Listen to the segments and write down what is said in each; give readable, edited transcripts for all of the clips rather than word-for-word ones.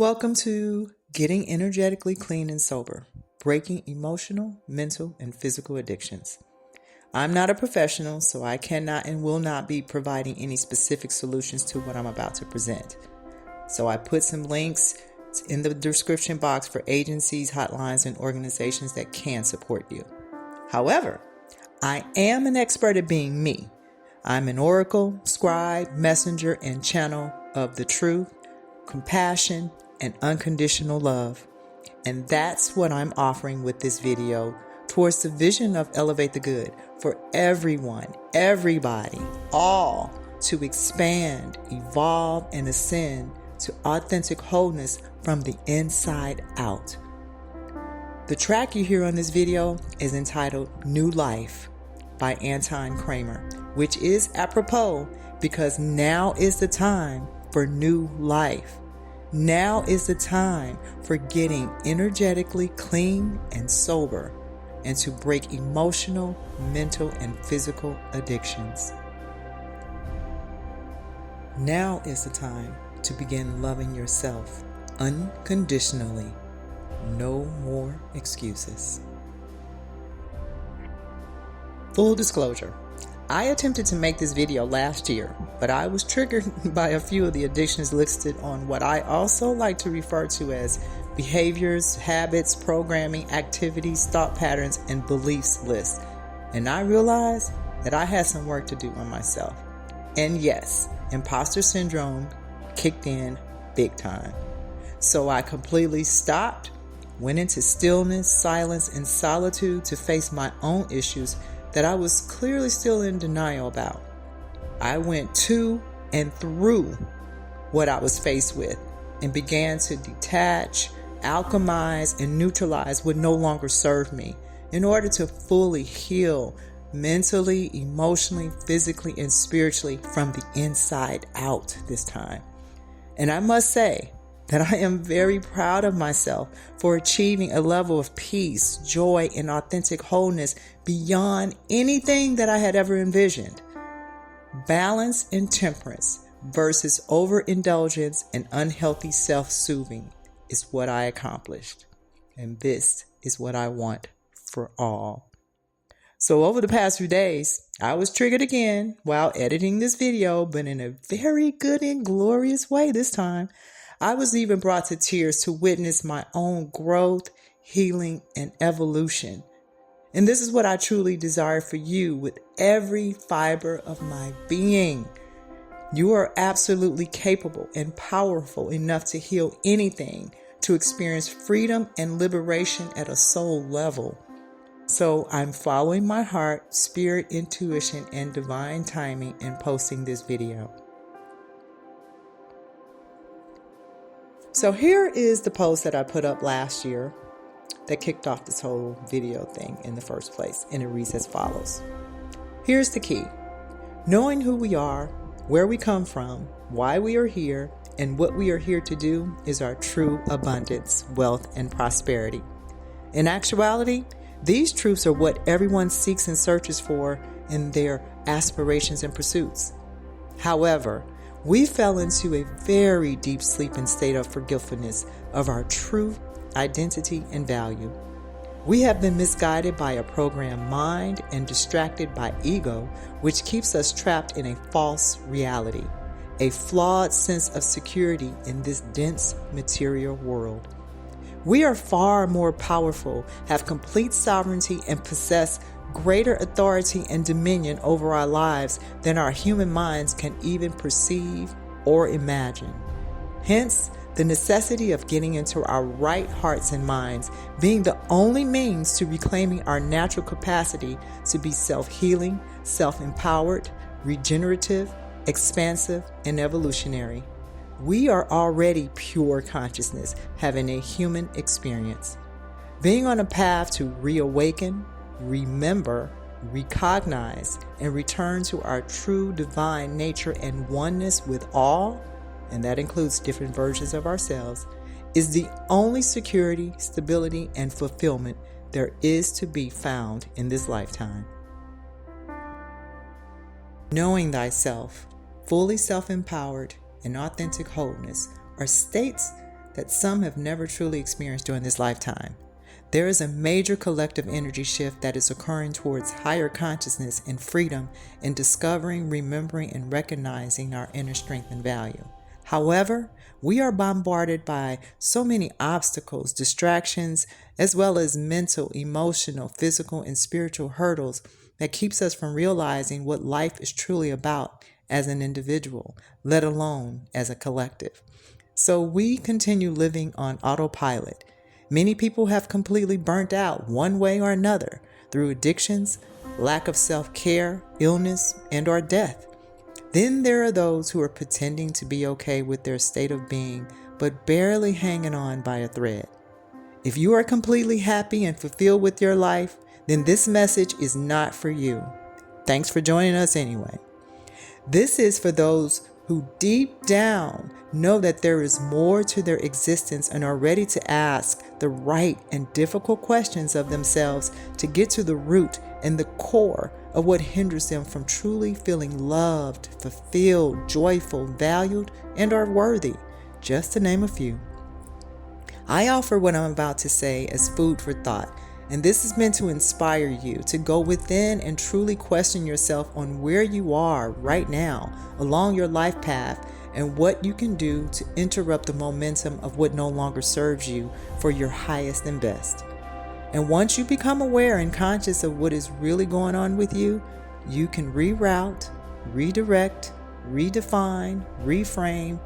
Welcome to Getting Energetically Clean and Sober, Breaking Emotional, Mental, and Physical Addictions. I'm not a professional, so I cannot and will not be providing any specific solutions to what I'm about to present. So I put some links in the description box for agencies, hotlines, and organizations that can support you. However, I am an expert at being me. I'm an oracle, scribe, messenger, and channel of the truth, compassion, and unconditional love. And that's what I'm offering with this video towards the vision of Elevate the Good for everyone, everybody, all to expand, evolve, and ascend to authentic wholeness from the inside out. The track you hear on this video is entitled New Life by Anton Kramer, which is apropos because now is the time for new life. Now is the time for getting energetically clean and sober and to break emotional, mental, and physical addictions. Now is the time to begin loving yourself unconditionally. No more excuses. Full disclosure, I attempted to make this video last year, but I was triggered by a few of the addictions listed on what I also like to refer to as behaviors, habits, programming, activities, thought patterns, and beliefs list. And I realized that I had some work to do on myself. And yes, imposter syndrome kicked in big time. So I completely stopped, went into stillness, silence, and solitude to face my own issues that I was clearly still in denial about. I went to and through what I was faced with and began to detach, alchemize, and neutralize what no longer served me in order to fully heal mentally, emotionally, physically, and spiritually from the inside out this time. And I must say that I am very proud of myself for achieving a level of peace, joy, and authentic wholeness beyond anything that I had ever envisioned. Balance and temperance versus overindulgence and unhealthy self-soothing is what I accomplished. And this is what I want for all. So over the past few days, I was triggered again while editing this video, but in a very good and glorious way this time. I was even brought to tears to witness my own growth, healing, and evolution. And this is what I truly desire for you with every fiber of my being. You are absolutely capable and powerful enough to heal anything, to experience freedom and liberation at a soul level. So I'm following my heart, spirit, intuition, and divine timing in posting this video. So here is the post that I put up last year that kicked off this whole video thing in the first place, and it reads as follows. Here's the key. Knowing who we are, where we come from, why we are here, and what we are here to do is our true abundance, wealth, and prosperity. In actuality, these truths are what everyone seeks and searches for in their aspirations and pursuits. However, we fell into a very deep sleeping state of forgetfulness of our true identity and value. We have been misguided by a programmed mind and distracted by ego, which keeps us trapped in a false reality, a flawed sense of security in this dense material world. We are far more powerful, have complete sovereignty, and possess greater authority and dominion over our lives than our human minds can even perceive or imagine. Hence, the necessity of getting into our right hearts and minds being the only means to reclaiming our natural capacity to be self-healing, self-empowered, regenerative, expansive, and evolutionary. We are already pure consciousness, having a human experience. Being on a path to reawaken, remember, recognize, and return to our true divine nature and oneness with all, and that includes different versions of ourselves, is the only security, stability, and fulfillment there is to be found in this lifetime. Knowing thyself, fully self-empowered, and authentic wholeness are states that some have never truly experienced during this lifetime. There is a major collective energy shift that is occurring towards higher consciousness and freedom in discovering, remembering, and recognizing our inner strength and value. However, we are bombarded by so many obstacles, distractions, as well as mental, emotional, physical, and spiritual hurdles that keeps us from realizing what life is truly about as an individual, let alone as a collective. So we continue living on autopilot. Many people have completely burnt out one way or another through addictions, lack of self-care, illness, and/or death. Then there are those who are pretending to be okay with their state of being, but barely hanging on by a thread. If you are completely happy and fulfilled with your life, then this message is not for you. Thanks for joining us anyway. This is for those who deep down know that there is more to their existence and are ready to ask the right and difficult questions of themselves to get to the root and the core of what hinders them from truly feeling loved, fulfilled, joyful, valued, and are worthy, just to name a few. I offer what I'm about to say as food for thought, and this is meant to inspire you to go within and truly question yourself on where you are right now along your life path and what you can do to interrupt the momentum of what no longer serves you for your highest and best. And once you become aware and conscious of what is really going on with you, you can reroute, redirect, redefine, reframe,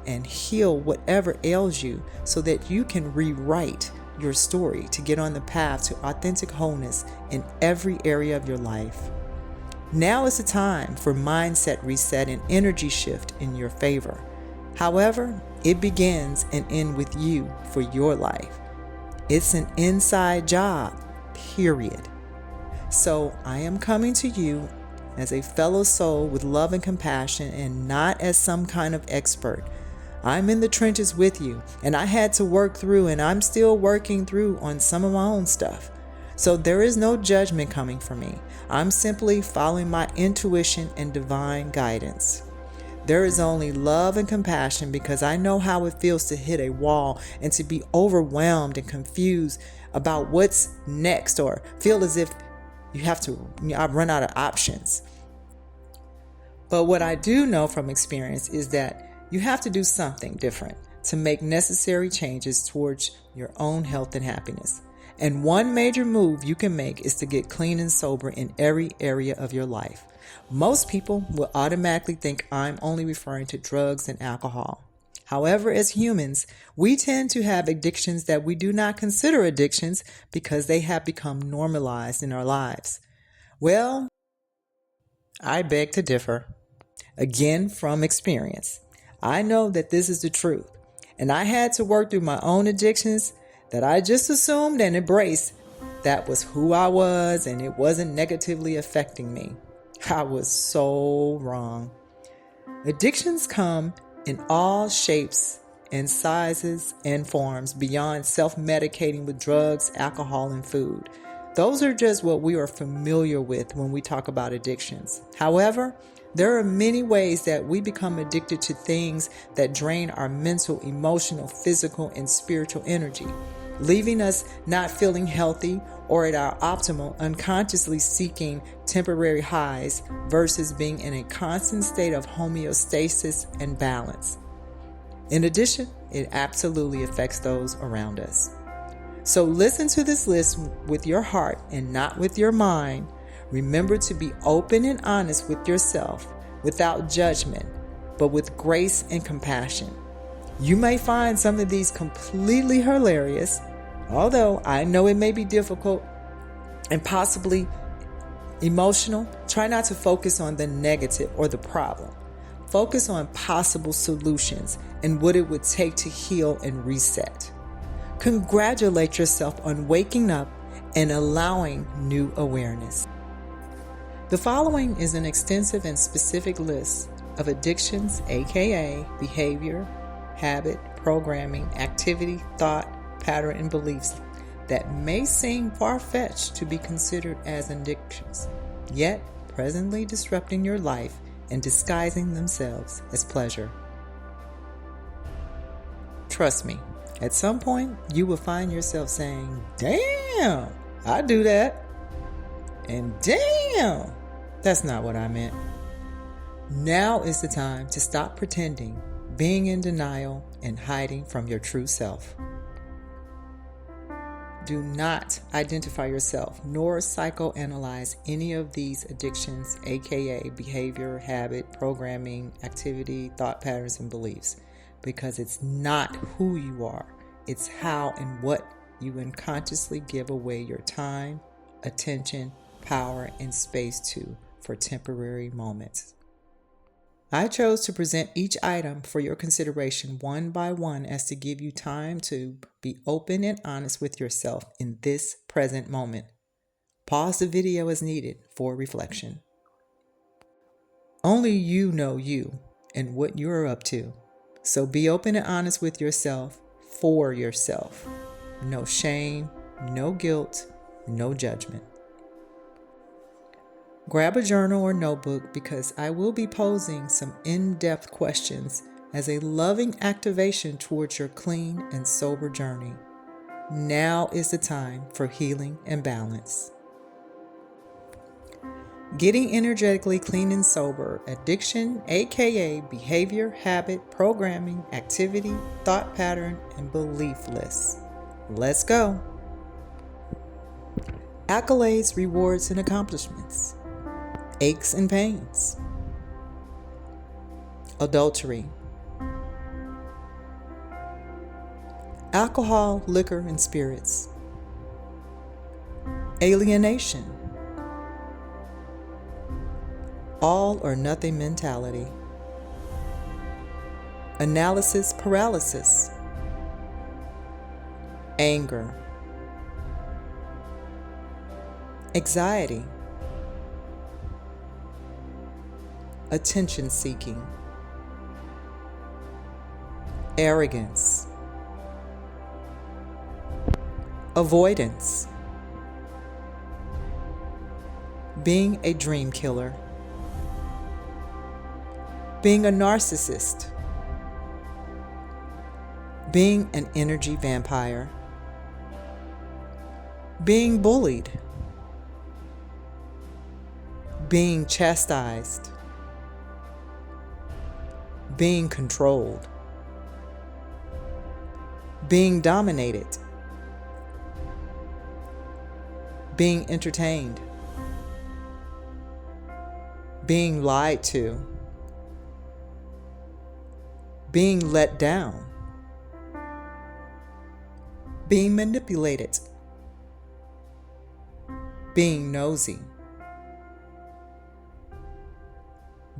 and heal whatever ails you so that you can rewrite your story to get on the path to authentic wholeness in every area of your life. Now is the time for mindset reset and energy shift in your favor. However, it begins and ends with you for your life. It's an inside job, period. So I am coming to you as a fellow soul with love and compassion and not as some kind of expert. I'm in the trenches with you, and I had to work through, and I'm still working through on some of my own stuff. So there is no judgment coming from me. I'm simply following my intuition and divine guidance. There is only love and compassion because I know how it feels to hit a wall and to be overwhelmed and confused about what's next or feel as if I've run out of options. But what I do know from experience is that you have to do something different to make necessary changes towards your own health and happiness. And one major move you can make is to get clean and sober in every area of your life. Most people will automatically think I'm only referring to drugs and alcohol. However, as humans, we tend to have addictions that we do not consider addictions because they have become normalized in our lives. Well, I beg to differ. Again, from experience. I know that this is the truth, and I had to work through my own addictions that I just assumed and embraced that was who I was and it wasn't negatively affecting me. I was so wrong. Addictions come in all shapes and sizes and forms beyond self-medicating with drugs, alcohol, and food. Those are just what we are familiar with when we talk about addictions. However, there are many ways that we become addicted to things that drain our mental, emotional, physical, and spiritual energy, leaving us not feeling healthy or at our optimal, unconsciously seeking temporary highs versus being in a constant state of homeostasis and balance. In addition, it absolutely affects those around us. So listen to this list with your heart and not with your mind. Remember to be open and honest with yourself without judgment, but with grace and compassion. You may find some of these completely hilarious, although I know it may be difficult and possibly emotional. Try not to focus on the negative or the problem. Focus on possible solutions and what it would take to heal and reset. Congratulate yourself on waking up and allowing new awareness. The following is an extensive and specific list of addictions, aka behavior, habit, programming, activity, thought, pattern, and beliefs that may seem far-fetched to be considered as addictions, yet presently disrupting your life and disguising themselves as pleasure. Trust me, At some point, you will find yourself saying, "Damn, I do that." And "Damn, that's not what I meant." Now is the time to stop pretending, being in denial, and hiding from your true self. Do not identify yourself nor psychoanalyze any of these addictions, aka behavior, habit, programming, activity, thought patterns, and beliefs, because it's not who you are. It's how and what you unconsciously give away your time, attention, power, and space to for temporary moments. I chose to present each item for your consideration one by one as to give you time to be open and honest with yourself in this present moment. Pause the video as needed for reflection. Only you know you and what you are up to, so be open and honest with yourself for yourself. No shame, no guilt, no judgment. Grab a journal or notebook because I will be posing some in-depth questions as a loving activation towards your clean and sober journey. Now is the time for healing and balance. Getting energetically clean and sober, addiction, aka behavior, habit, programming, activity, thought pattern, and belief lists. Let's go. Accolades, rewards, and accomplishments. Aches and pains. Adultery. Alcohol, liquor, and spirits. Alienation. All or nothing mentality. Analysis paralysis. Anger. Anxiety. Attention seeking. Arrogance. Avoidance. Being a dream killer. Being a narcissist. Being an energy vampire. Being bullied. Being chastised. Being controlled. Being dominated. Being entertained. Being lied to. Being let down. Being manipulated. Being nosy.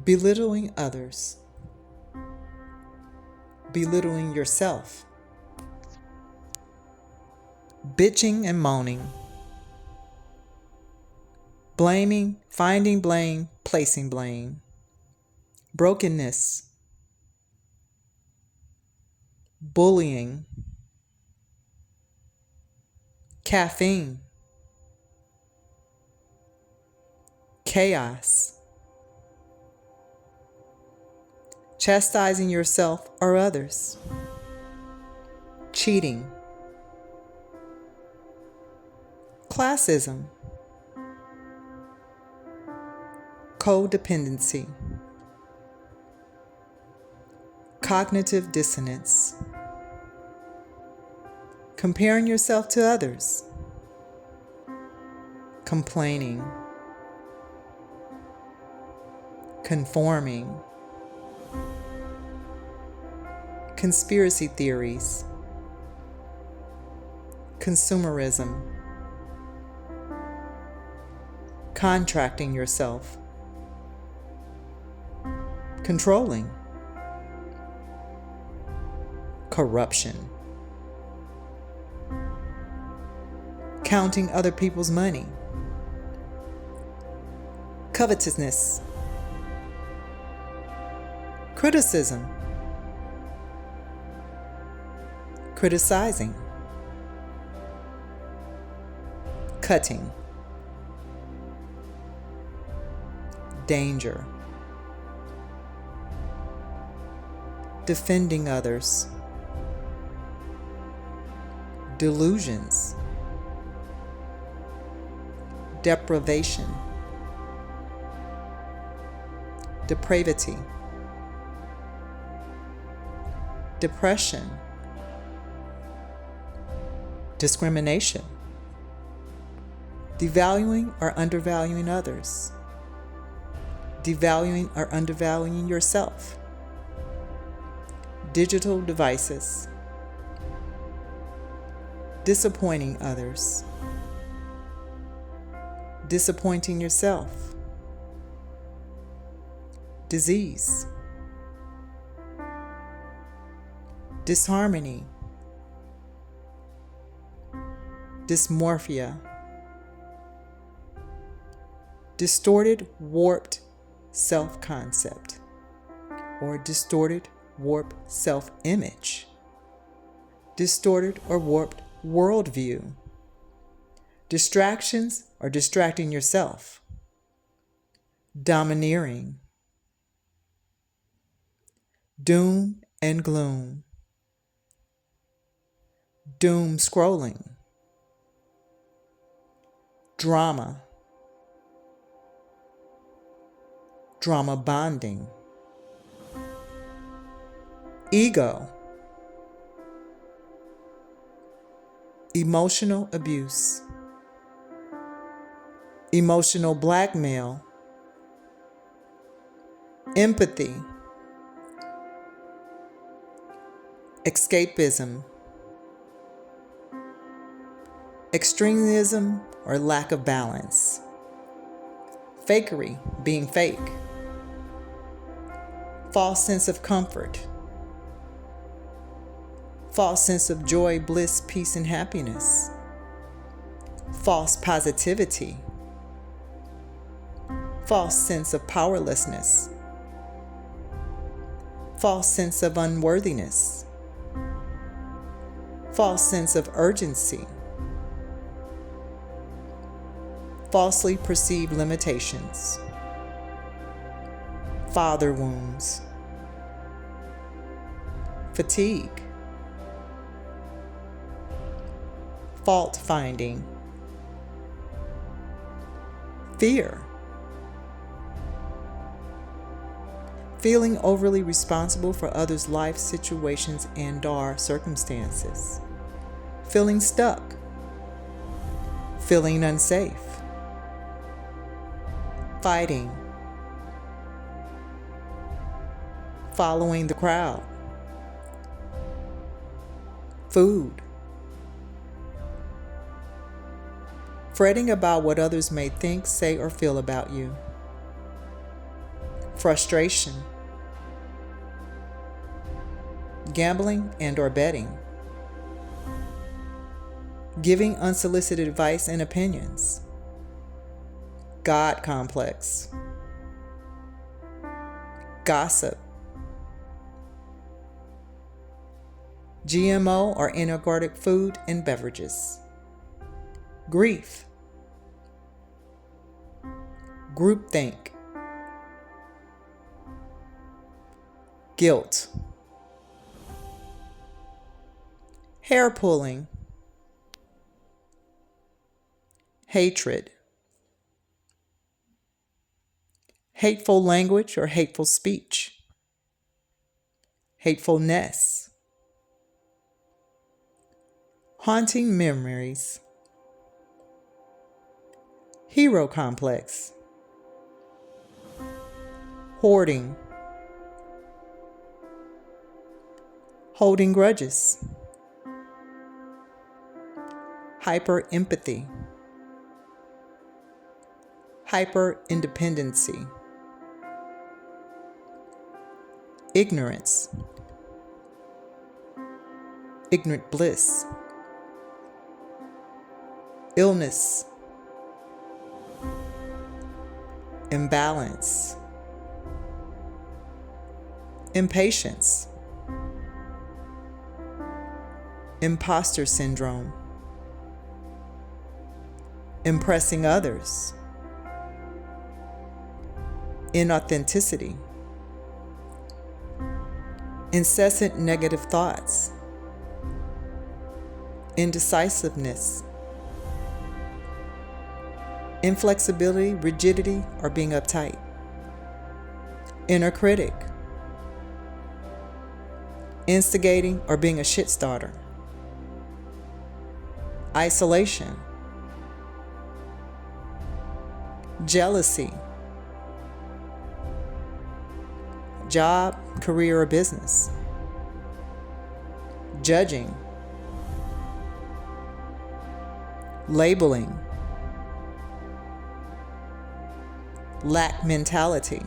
Belittling others. Belittling yourself. Bitching and moaning. Blaming, finding blame, placing blame. Brokenness. Bullying. Caffeine. Chaos. Chastising yourself or others. Cheating. Classism. Codependency. Cognitive dissonance. Comparing yourself to others. Complaining. Conforming. Conspiracy theories. Consumerism. Contracting yourself. Controlling. Corruption. Counting other people's money. Covetousness. Criticism. Criticizing. Cutting. Danger. Defending others. delusions, deprivation, depravity, depression, discrimination, devaluing or undervaluing others, devaluing or undervaluing yourself, digital devices, disappointing others, disappointing yourself, disease, disharmony, dysmorphia, distorted, warped self-concept, or distorted, warped self-image, distorted or warped worldview, distractions or distracting yourself, domineering, doom and gloom, doom scrolling, drama, drama bonding, ego, emotional abuse, emotional blackmail, empathy, escapism, extremism or lack of balance, fakery, being fake, false sense of comfort, false sense of joy, bliss, peace, and happiness, false positivity, false sense of powerlessness, false sense of unworthiness, false sense of urgency, falsely perceived limitations, father wounds, fatigue, fault finding, fear, feeling overly responsible for others' life situations and/or circumstances, feeling stuck, feeling unsafe, fighting, following the crowd, food, fretting about what others may think, say, or feel about you, frustration, gambling and/or betting, giving unsolicited advice and opinions, God complex, gossip, GMO or inorganic food and beverages, grief, groupthink, guilt, hair pulling, hatred, hateful language or hateful speech, hatefulness, haunting memories, hero complex, hoarding, holding grudges, hyper empathy, hyper independency, ignorance, ignorant bliss, illness, imbalance, impatience, imposter syndrome, impressing others, inauthenticity, incessant negative thoughts, indecisiveness, inflexibility, rigidity, or being uptight, inner critic, instigating or being a shit starter, isolation, jealousy, job, career, or business, judging, labeling, lack mentality,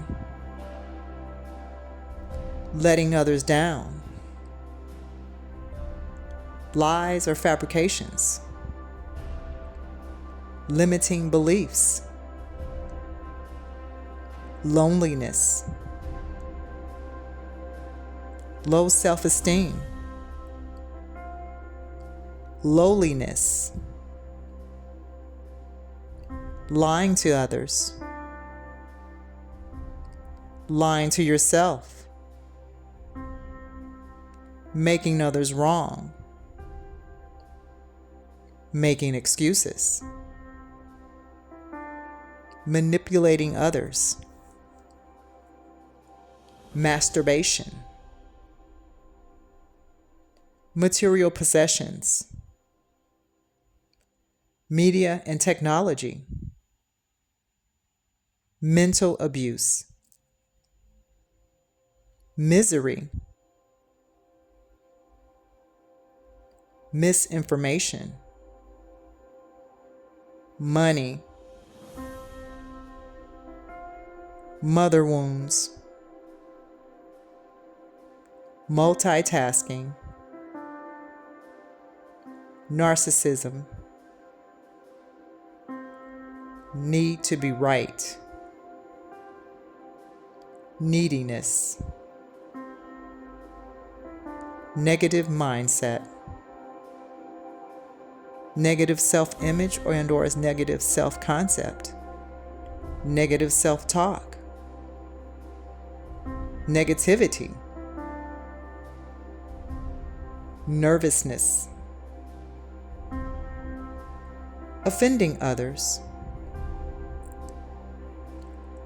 letting others down, lies or fabrications, limiting beliefs, loneliness, low self-esteem, lowliness, lying to others, lying to yourself, making others wrong, making excuses, manipulating others, masturbation, material possessions, media and technology, mental abuse, misery, misinformation, money, mother wounds, multitasking, narcissism, need to be right, neediness, negative mindset, negative self-image or as negative self-concept, negative self-talk, negativity, nervousness, offending others,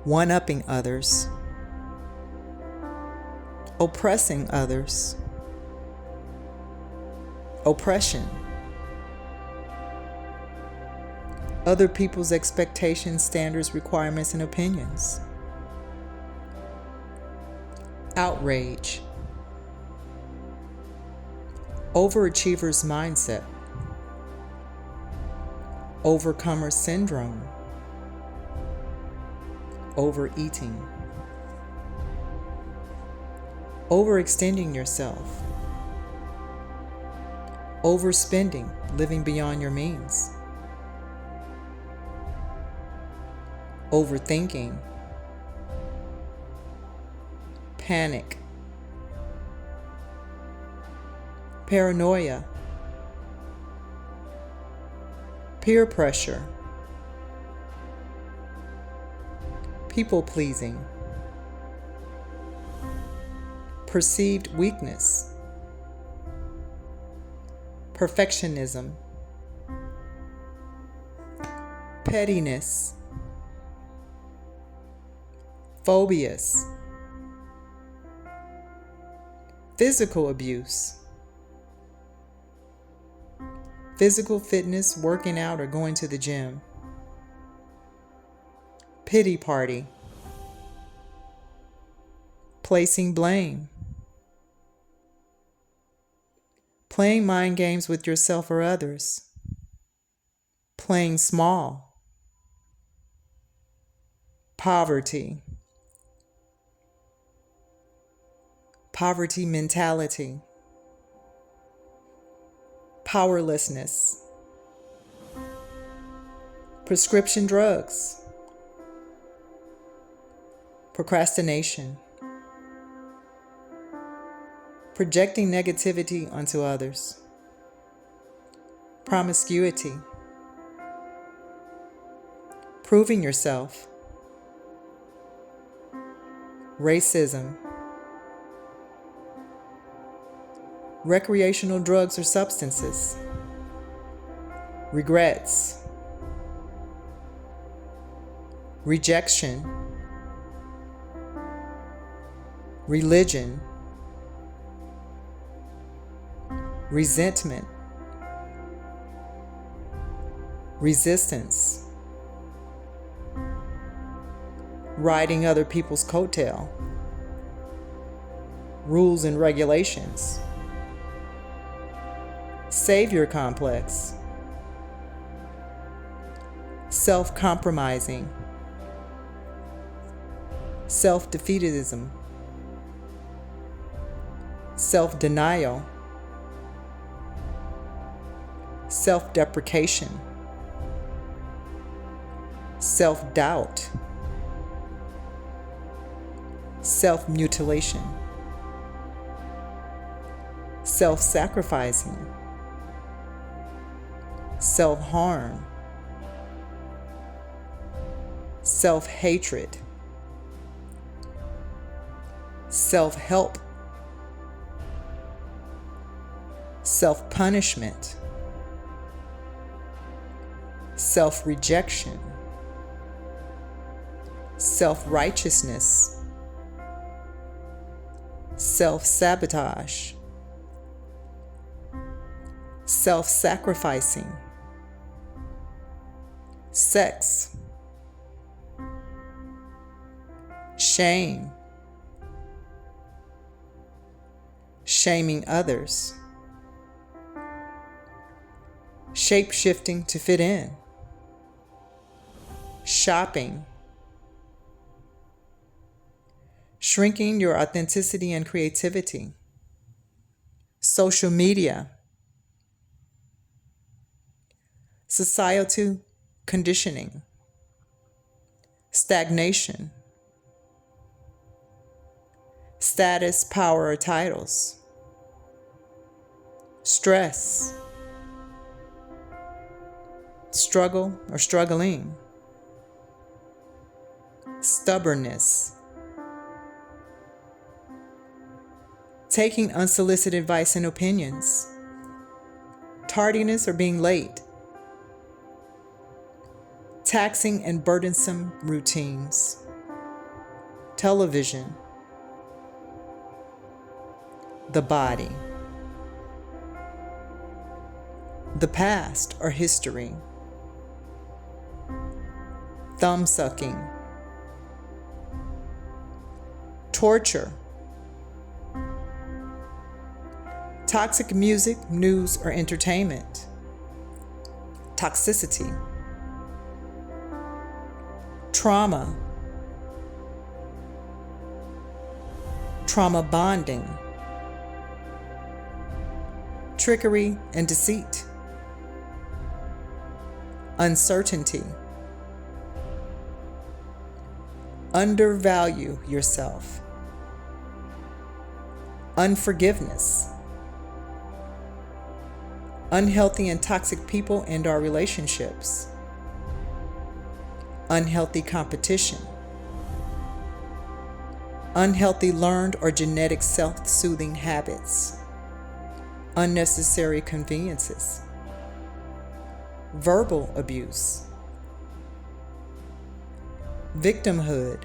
one-upping others, oppressing others, oppression, other people's expectations, standards, requirements, and opinions, outrage, overachiever's mindset, overcomer syndrome, overeating, overextending yourself, overspending, living beyond your means, overthinking, panic, paranoia, peer pressure, people-pleasing, perceived weakness, perfectionism, pettiness, phobias, physical abuse, physical fitness, working out or going to the gym, pity party, placing blame, playing mind games with yourself or others, playing small, poverty, poverty mentality, powerlessness, prescription drugs, procrastination, projecting negativity onto others, promiscuity, proving yourself, racism, recreational drugs or substances, regrets, rejection, religion, resentment, resistance, riding other people's coattail, rules and regulations, savior complex, self-compromising, self-defeatism, self-denial, self-deprecation, self-doubt, self-mutilation, self-sacrificing, self-harm, self-hatred, self-help, self-punishment, self-rejection, self-righteousness, self-sabotage, self-sacrificing, sex, shame, shaming others, shape-shifting to fit in, shopping, shrinking your authenticity and creativity, social media, societal conditioning, stagnation, status, power, or titles, stress, struggle or struggling, stubbornness, taking unsolicited advice and opinions, tardiness or being late, taxing and burdensome routines, television, the body, the past or history, thumb sucking, torture, toxic music, news, or entertainment, toxicity, trauma, trauma bonding, trickery and deceit, uncertainty, undervalue yourself, unforgiveness, unhealthy and toxic people and our relationships, unhealthy competition, unhealthy learned or genetic self-soothing habits, unnecessary conveniences, verbal abuse, victimhood,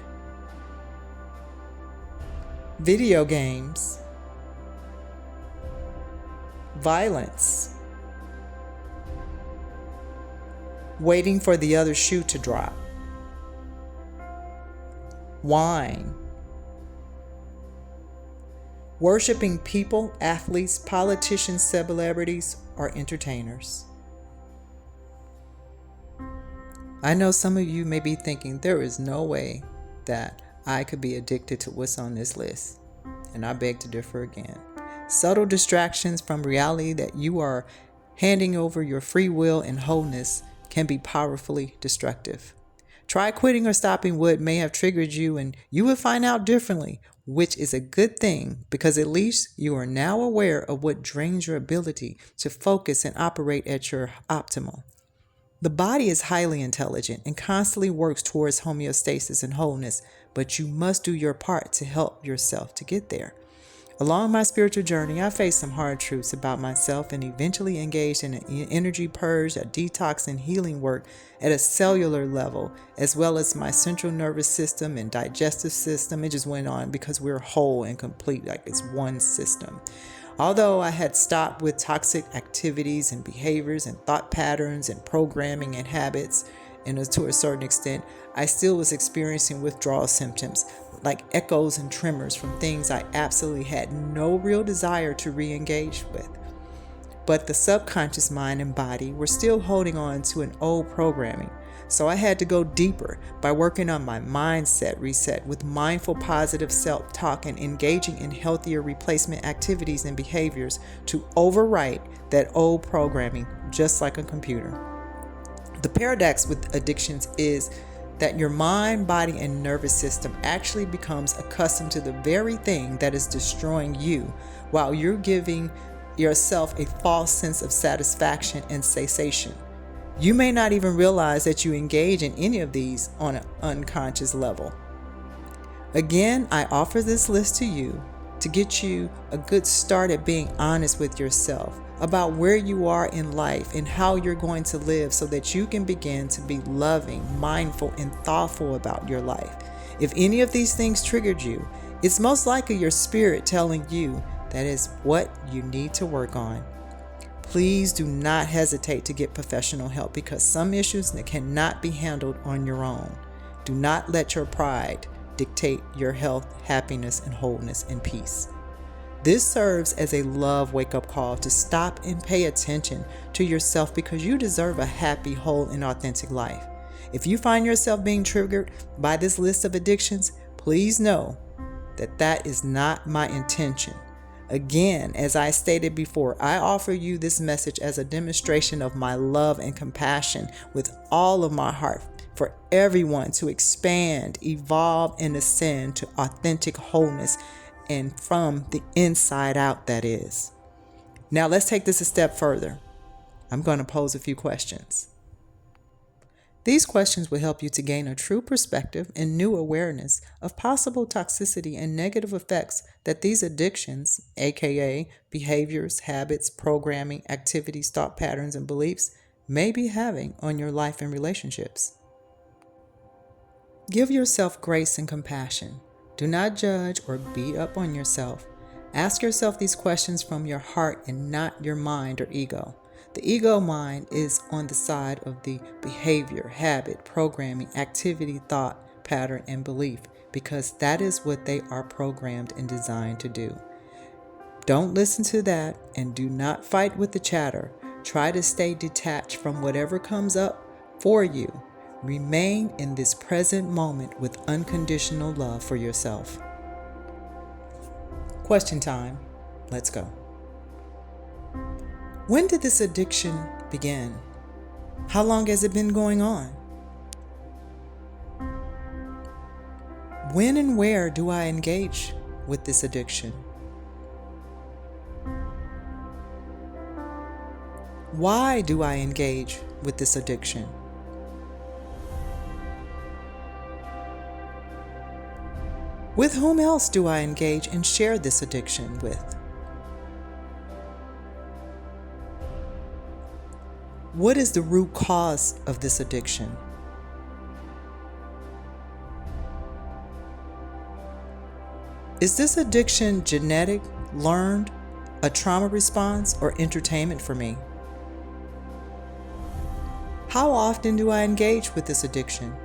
video games, violence, waiting for the other shoe to drop, wine, worshiping people, athletes, politicians, celebrities, or entertainers. I know some of you may be thinking there is no way that I could be addicted to what's on this list, and I beg to differ again. Subtle distractions from reality that you are handing over your free will and wholeness can be powerfully destructive. Try quitting or stopping what may have triggered you, and you will find out differently, which is a good thing because at least you are now aware of what drains your ability to focus and operate at your optimal. The body is highly intelligent and constantly works towards homeostasis and wholeness, but you must do your part to help yourself to get there. Along my spiritual journey, I faced some hard truths about myself and eventually engaged in an energy purge, a detox, and healing work at a cellular level, as well as my central nervous system and digestive system. It just went on because we're whole and complete, like it's one system. Although I had stopped with toxic activities and behaviors and thought patterns and programming and habits, and to a certain extent, I still was experiencing withdrawal symptoms like echoes and tremors from things I absolutely had no real desire to re-engage with. But the subconscious mind and body were still holding on to an old programming. So I had to go deeper by working on my mindset reset with mindful positive self-talk and engaging in healthier replacement activities and behaviors to overwrite that old programming just like a computer. The paradox with addictions is that your mind, body, and nervous system actually becomes accustomed to the very thing that is destroying you while you're giving yourself a false sense of satisfaction and cessation. You may not even realize that you engage in any of these on an unconscious level. Again, I offer this list to you to get you a good start at being honest with yourself about where you are in life and how you're going to live so that you can begin to be loving, mindful, and thoughtful about your life. If any of these things triggered you, it's most likely your spirit telling you that is what you need to work on. Please do not hesitate to get professional help because some issues that cannot be handled on your own. Do not let your pride dictate your health, happiness, and wholeness and peace. This serves as a love wake-up call to stop and pay attention to yourself because you deserve a happy, whole, and authentic life. If you find yourself being triggered by this list of addictions, please know that that is not my intention. Again, as I stated before, I offer you this message as a demonstration of my love and compassion with all of my heart for everyone to expand, evolve, and ascend to authentic wholeness and from the inside out, that is. Now let's take this a step further. I'm going to pose a few questions. These questions will help you to gain a true perspective and new awareness of possible toxicity and negative effects that these addictions, aka behaviors, habits, programming, activities, thought patterns, and beliefs, may be having on your life and relationships. Give yourself grace and compassion. Do not judge or beat up on yourself. Ask yourself these questions from your heart and not your mind or ego. The ego mind is on the side of the behavior, habit, programming, activity, thought, pattern, and belief because that is what they are programmed and designed to do. Don't listen to that and do not fight with the chatter. Try to stay detached from whatever comes up for you. Remain in this present moment with unconditional love for yourself. Question time. Let's go. When did this addiction begin? How long has it been going on? When and where do I engage with this addiction? Why do I engage with this addiction? With whom else do I engage and share this addiction with? What is the root cause of this addiction? Is this addiction genetic, learned, a trauma response, or entertainment for me? How often do I engage with this addiction?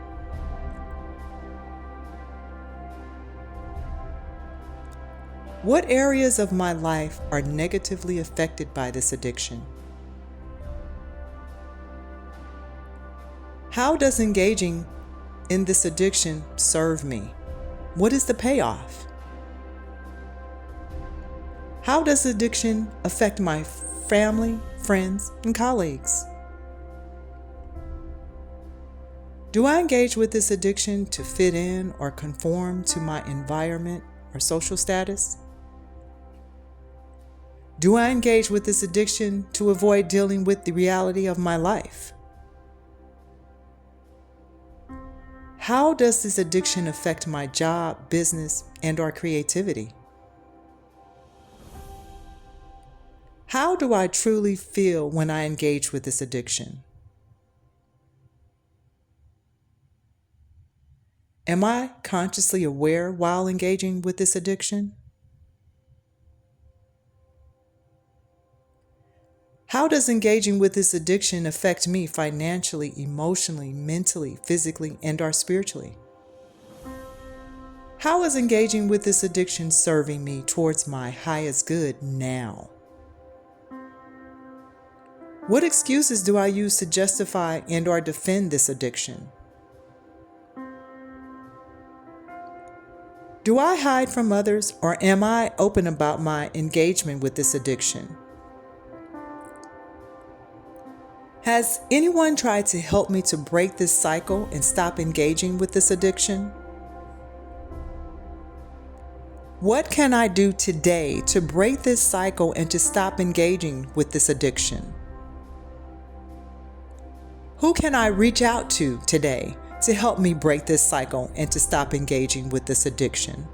What areas of my life are negatively affected by this addiction? How does engaging in this addiction serve me? What is the payoff? How does addiction affect my family, friends, and colleagues? Do I engage with this addiction to fit in or conform to my environment or social status? Do I engage with this addiction to avoid dealing with the reality of my life? How does this addiction affect my job, business, and/or creativity? How do I truly feel when I engage with this addiction? Am I consciously aware while engaging with this addiction? How does engaging with this addiction affect me financially, emotionally, mentally, physically, and/or spiritually? How is engaging with this addiction serving me towards my highest good now? What excuses do I use to justify and/or defend this addiction? Do I hide from others, or am I open about my engagement with this addiction? Has anyone tried to help me to break this cycle and stop engaging with this addiction? What can I do today to break this cycle and to stop engaging with this addiction? Who can I reach out to today to help me break this cycle and to stop engaging with this addiction?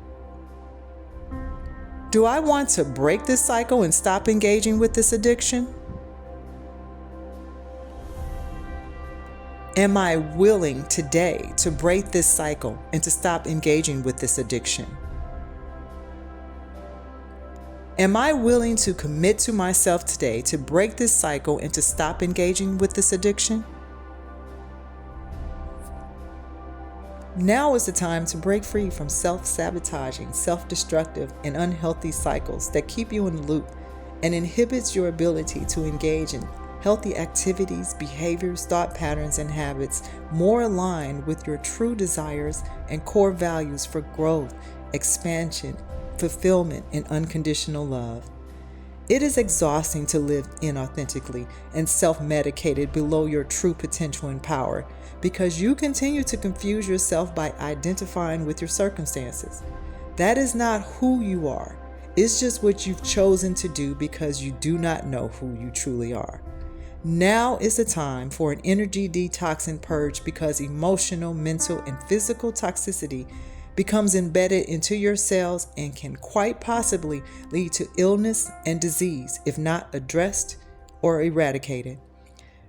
Do I want to break this cycle and stop engaging with this addiction? Am I willing today to break this cycle and to stop engaging with this addiction? Am I willing to commit to myself today to break this cycle and to stop engaging with this addiction? Now is the time to break free from self-sabotaging, self-destructive, and unhealthy cycles that keep you in the loop and inhibits your ability to engage in healthy activities, behaviors, thought patterns, and habits more aligned with your true desires and core values for growth, expansion, fulfillment, and unconditional love. It is exhausting to live inauthentically and self-medicated below your true potential and power because you continue to confuse yourself by identifying with your circumstances. That is not who you are. It's just what you've chosen to do because you do not know who you truly are. Now is the time for an energy detox and purge because emotional, mental, and physical toxicity becomes embedded into your cells and can quite possibly lead to illness and disease if not addressed or eradicated.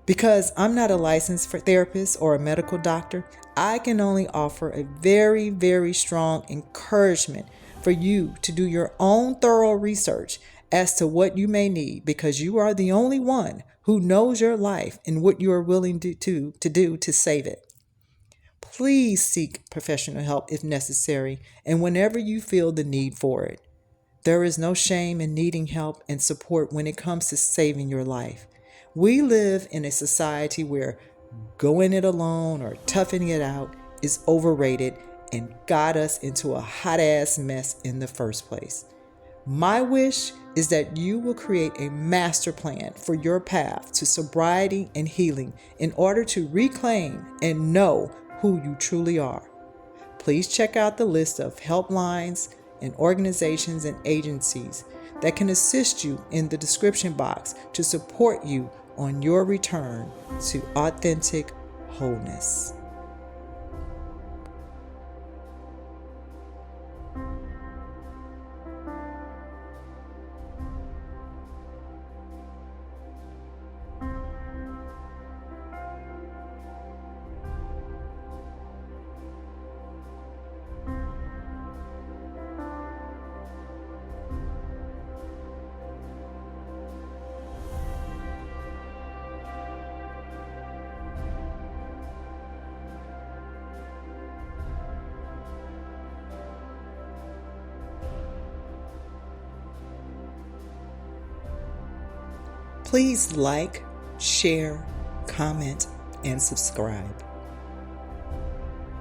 Because I'm not a licensed therapist or a medical doctor, I can only offer a very, very strong encouragement for you to do your own thorough research as to what you may need, because you are the only one who knows your life and what you are willing to do to save it. Please seek professional help if necessary and whenever you feel the need for it. There is no shame in needing help and support when it comes to saving your life. We live in a society where going it alone or toughing it out is overrated and got us into a hot-ass mess in the first place. My wish is that you will create a master plan for your path to sobriety and healing in order to reclaim and know who you truly are. Please check out the list of helplines and organizations and agencies that can assist you in the description box to support you on your return to authentic wholeness. Please like, share, comment, and subscribe.